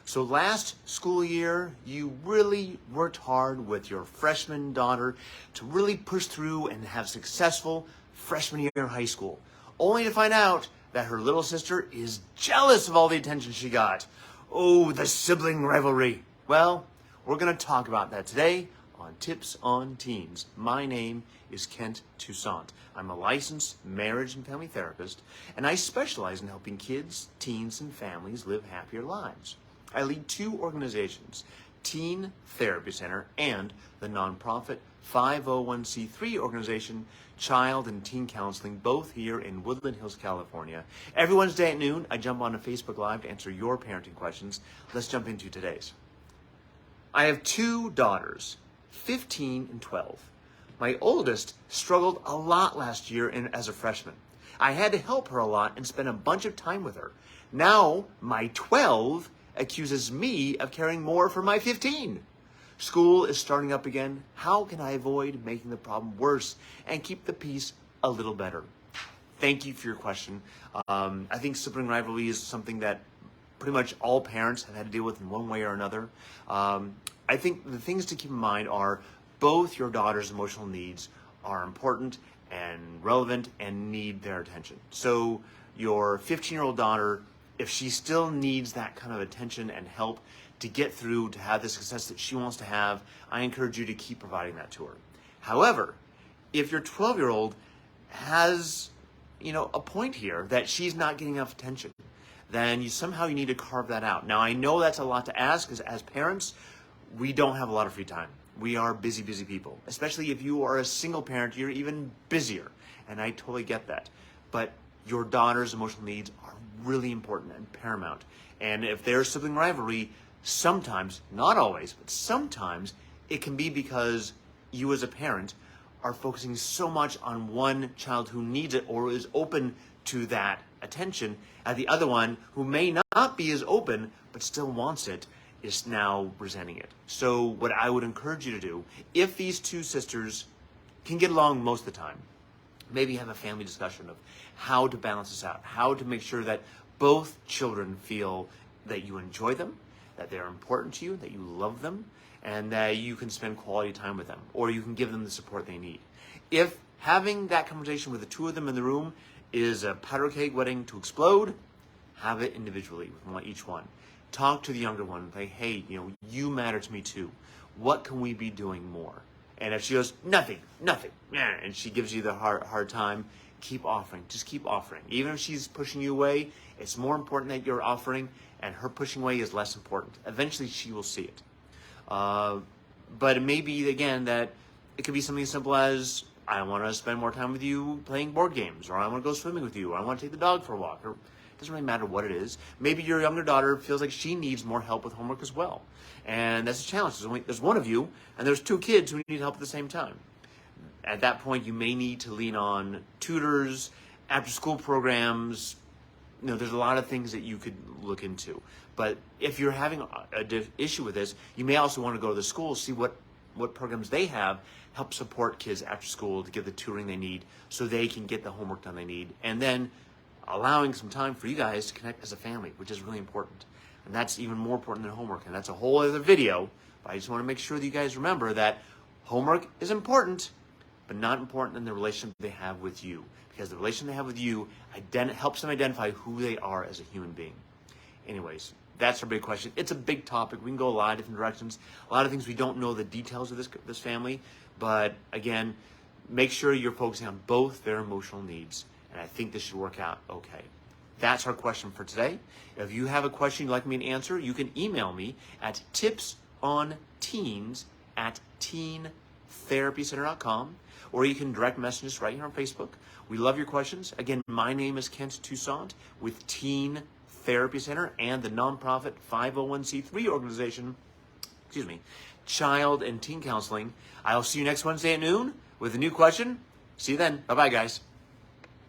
So last school year, you really worked hard with your freshman daughter to really push through and have successful freshman year in high school, only to find out that her little sister is jealous of all the attention she got. Oh, the sibling rivalry. Well, we're going to talk about that today on Tips on Teens. My name is Kent Toussaint. I'm a licensed marriage and family therapist, and I specialize in helping kids, teens, and families live happier lives. I lead two organizations, Teen Therapy Center and the nonprofit 501c3 organization, Child and Teen Counseling, both here in Woodland Hills, California. Every Wednesday at noon, I jump on a Facebook Live to answer your parenting questions. Let's jump into today's. I have two daughters, 15 and 12. My oldest struggled a lot last year as a freshman. I had to help her a lot and spend a bunch of time with her. Now, my 12 accuses me of caring more for my 15. School is starting up again. How can I avoid making the problem worse and keep the peace a little better? Thank you for your question. I think sibling rivalry is something that pretty much all parents have had to deal with in one way or another. I think the things to keep in mind are both your daughter's emotional needs are important and relevant and need their attention. So your 15-year-old daughter, if she still needs that kind of attention and help to get through, to have the success that she wants to have, I encourage you to keep providing that to her. However, if your 12-year-old has, a point here that she's not getting enough attention, then you need to carve that out. Now, I know that's a lot to ask, because as parents, we don't have a lot of free time. We are busy, busy people. Especially if you are a single parent, you're even busier. And I totally get that. But your daughter's emotional needs are really important and paramount. And if there's sibling rivalry, sometimes, not always, but sometimes it can be because you as a parent are focusing so much on one child who needs it or is open to that attention, and the other one who may not be as open but still wants it is now resenting it. So what I would encourage you to do, if these two sisters can get along most of the time, maybe have a family discussion of how to balance this out, how to make sure that both children feel that you enjoy them, that they're important to you, that you love them, and that you can spend quality time with them, or you can give them the support they need. If having that conversation with the two of them in the room is a powder keg waiting to explode, have it individually with each one. Talk to the younger one, like, hey, you matter to me too. What can we be doing more? And if she goes, nothing, and she gives you the hard time, keep offering. Just keep offering. Even if she's pushing you away, it's more important that you're offering, and her pushing away is less important. Eventually, she will see it. But it may be, again, that it could be something as simple as, I want to spend more time with you playing board games, or I want to go swimming with you, or I want to take the dog for a walk, or it doesn't really matter what it is. Maybe your younger daughter feels like she needs more help with homework as well. And that's a challenge. There's one of you, and there's two kids who need help at the same time. At that point, you may need to lean on tutors, after-school programs. There's a lot of things that you could look into. But if you're having an issue with this, you may also want to go to the school, see what programs they have, help support kids after school to give the tutoring they need so they can get the homework done they need. And then allowing some time for you guys to connect as a family, which is really important. And that's even more important than homework. And that's a whole other video. But I just want to make sure that you guys remember that homework is important, but not important in the relationship they have with you. Because the relationship they have with you helps them identify who they are as a human being. Anyways, that's our big question. It's a big topic. We can go a lot of different directions. A lot of things we don't know the details of this family. But again, make sure you're focusing on both their emotional needs. And I think this should work out okay. That's our question for today. If you have a question you'd like me to answer, you can email me at tipsonteens@teentherapycenter.com, or you can direct message us right here on Facebook. We love your questions. Again, my name is Kent Toussaint with Teen Therapy Center and the nonprofit 501c3 organization, Child and Teen Counseling. I'll see you next Wednesday at noon with a new question. See you then. Bye-bye, guys.